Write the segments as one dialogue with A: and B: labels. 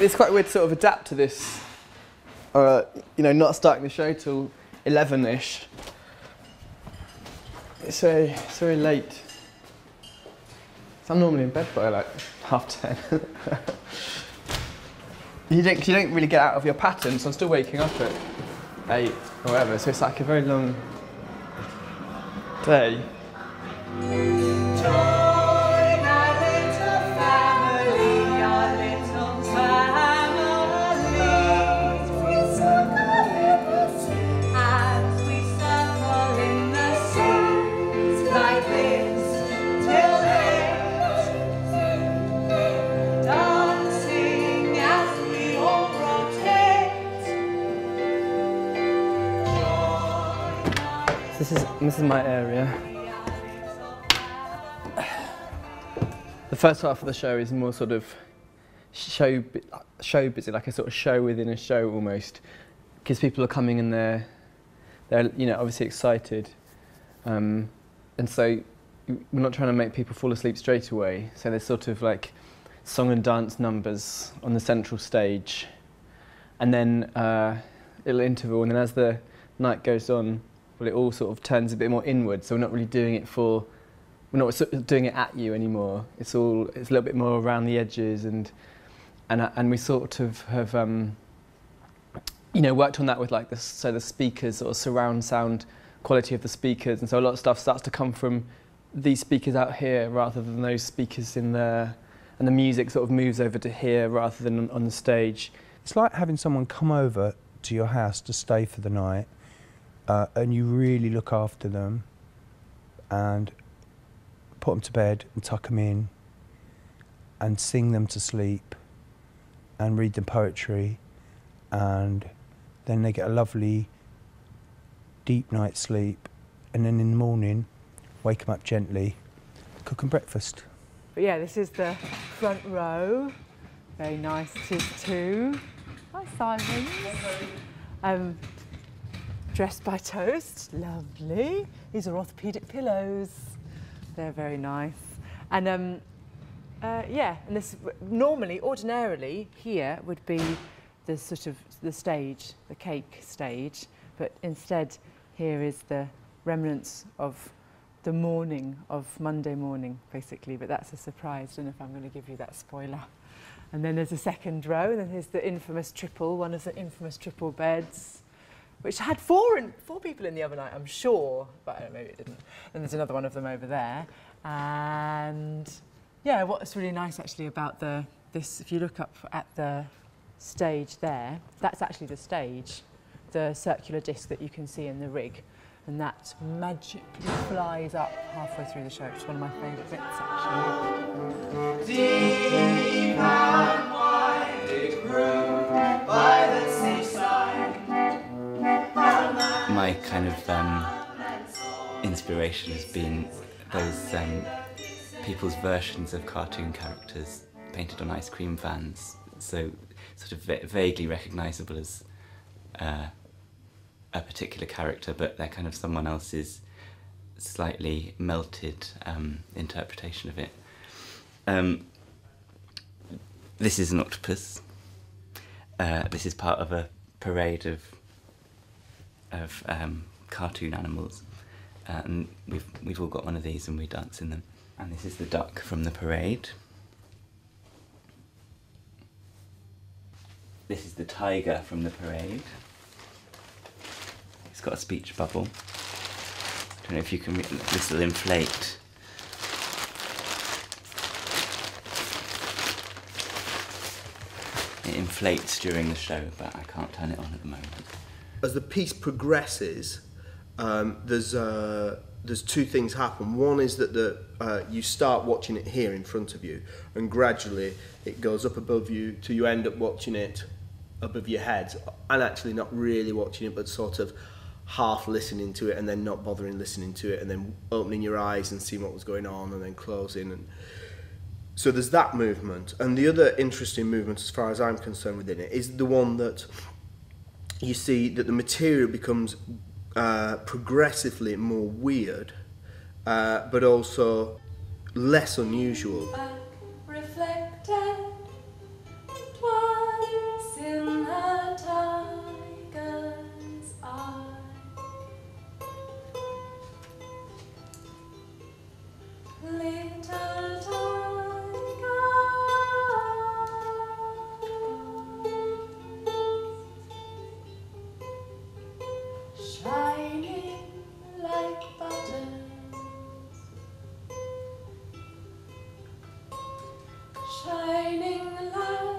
A: it's quite weird to sort of adapt to this, you know, not starting the show till 11ish. It's very late. So I'm normally in bed by like 10:30. You don't really get out of your pattern, so I'm still waking up at 8 or whatever, so it's like a very long day. This is my area. The first half of the show is more sort of show busy, like a sort of show within a show almost, because people are coming and they're you know, obviously excited, and so we're not trying to make people fall asleep straight away. So there's sort of like song and dance numbers on the central stage, and then it'll interval, and then as the night goes on, well, it all sort of turns a bit more inward. So we're not really doing it we're not sort of doing it at you anymore. It's a little bit more around the edges, and we sort of have you know, worked on that with like the speakers or surround sound quality of the speakers, and so a lot of stuff starts to come from these speakers out here rather than those speakers in there, and the music sort of moves over to here rather than on the stage.
B: It's like having someone come over to your house to stay for the night. And you really look after them and put them to bed and tuck them in and sing them to sleep and read them poetry, and then they get a lovely deep night's sleep, and then in the morning wake them up gently, cook them breakfast.
C: But yeah, this is the front row. Very nice, it is too. Hi Simon. Dressed by Toast, lovely. These are orthopaedic pillows. They're very nice. And yeah, and this ordinarily here would be the sort of the stage, the cake stage, but instead here is the remnants of the morning of Monday morning, basically, but that's a surprise. I don't know if I'm going to give you that spoiler. And then there's a second row, and then here's the infamous triple, one of the infamous triple beds, which had four people in the other night, I'm sure, but maybe it didn't. And there's another one of them over there. And yeah, what's really nice actually about this, if you look up at the stage there, that's actually the stage, the circular disc that you can see in the rig. And that magically flies up halfway through the show, which is one of my favourite bits actually. Deep and wide it grew by the seaside.
D: My kind of inspiration has been those people's versions of cartoon characters painted on ice cream vans, so sort of vaguely recognisable as a particular character, but they're kind of someone else's slightly melted interpretation of it. This is an octopus. This is part of a parade of cartoon animals, and we've all got one of these and we dance in them. And this is the duck from the parade. This is the tiger from the parade. It's got a speech bubble. I don't know if you can read, this will inflate. It inflates during the show, but I can't turn it on at the moment.
E: As the piece progresses, there's two things happen. One is that you start watching it here in front of you, and gradually it goes up above you till you end up watching it above your head, and actually not really watching it, but sort of half listening to it and then not bothering listening to it, and then opening your eyes and seeing what was going on and then closing. And so there's that movement. And the other interesting movement, as far as I'm concerned within it, is the one that you see that the material becomes progressively more weird, but also less unusual.
F: Reflected twice.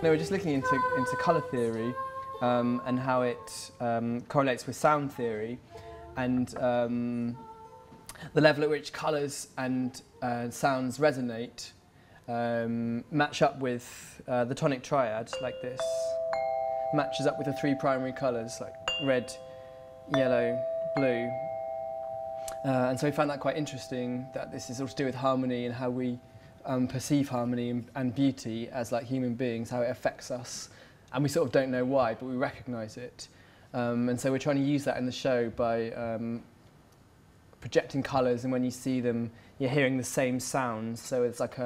A: No, we're just looking into colour theory and how it correlates with sound theory, and the level at which colours and sounds resonate match up with the tonic triad, like this, matches up with the three primary colours, like red, yellow, blue. And so we found that quite interesting, that this is all to do with harmony and how we perceive harmony and beauty as like human beings, how it affects us. And we sort of don't know why, but we recognise it. And so we're trying to use that in the show by projecting colours, and when you see them, you're hearing the same sounds. So it's like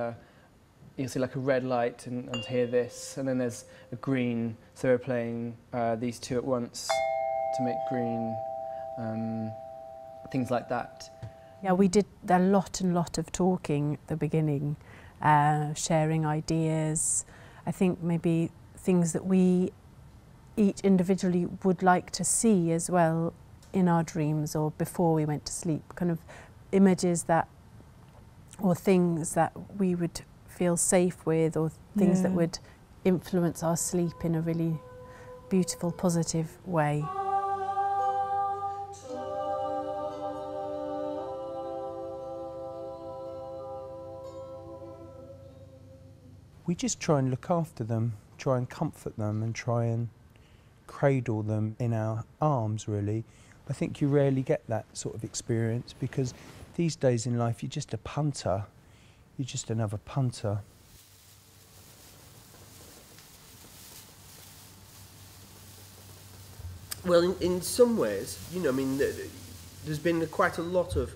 A: you'll see like a red light and hear this, and then there's a green, so we're playing these two at once to make green, things like that.
F: Yeah, we did a lot of talking at the beginning, sharing ideas. I think maybe things that we each individually would like to see as well in our dreams or before we went to sleep, kind of images that, or things that we would feel safe with, or things that would influence our sleep in a really beautiful, positive way.
B: We just try and look after them, try and comfort them, and try and cradle them in our arms, really. I think you rarely get that sort of experience, because these days in life you're just a punter. You're just another punter.
E: Well, in some ways, you know, I mean, there's been quite a lot of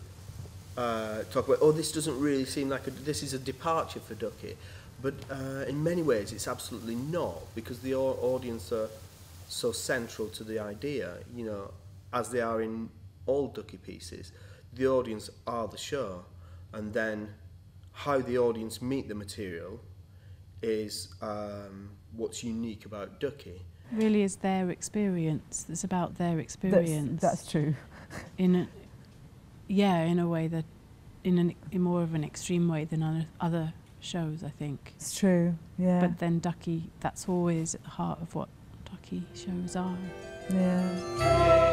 E: talk about, oh, this doesn't really seem like this is a departure for Duckie. But in many ways it's absolutely not, because the audience are so central to the idea, you know, as they are in all Duckie pieces. The audience are the show, and then how the audience meet the material is what's unique about Duckie.
G: Really is their experience. It's about their experience.
C: That's true.
G: In a way that, in more of an extreme way than other shows, I think.
C: It's true, yeah.
G: But then Duckie, that's always at the heart of what Duckie shows are.
C: Yeah.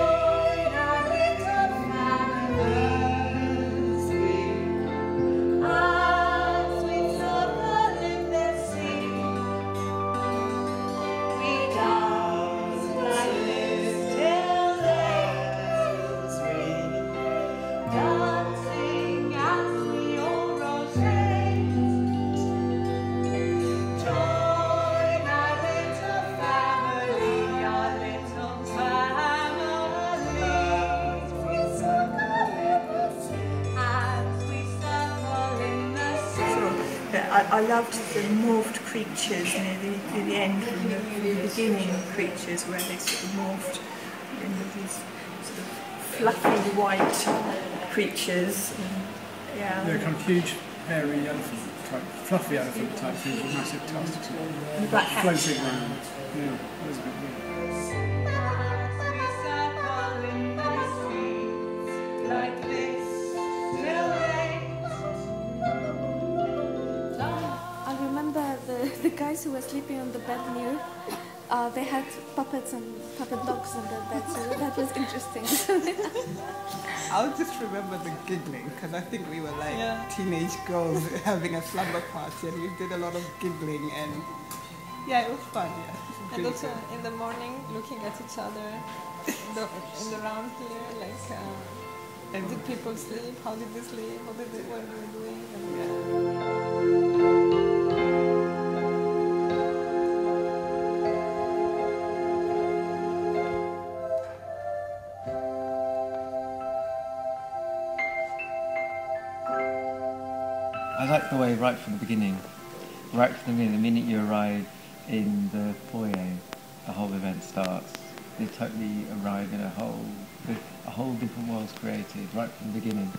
H: I loved the morphed creatures near the end, from the beginning creatures, where they sort of morphed into these sort of fluffy white creatures. Yeah.
I: They're kind of huge, hairy elephant type, fluffy elephant type things with massive tusks
H: And black hats.
I: floating around. Yeah, that was a bit weird.
J: The guys who were sleeping on the bed near, they had puppets and puppet dogs on their bed, so that was interesting.
K: I'll just remember the giggling, because I think we were like teenage girls having a slumber party, and we did a lot of giggling, and yeah, it was fun. Yeah,
L: and also in the morning, looking at each other in the round here, like, did people sleep? How did they sleep? What were they doing? And,
D: I like the way right from the beginning, the minute you arrive in the foyer, the whole event starts. You totally arrive in a whole different world's created right from the beginning.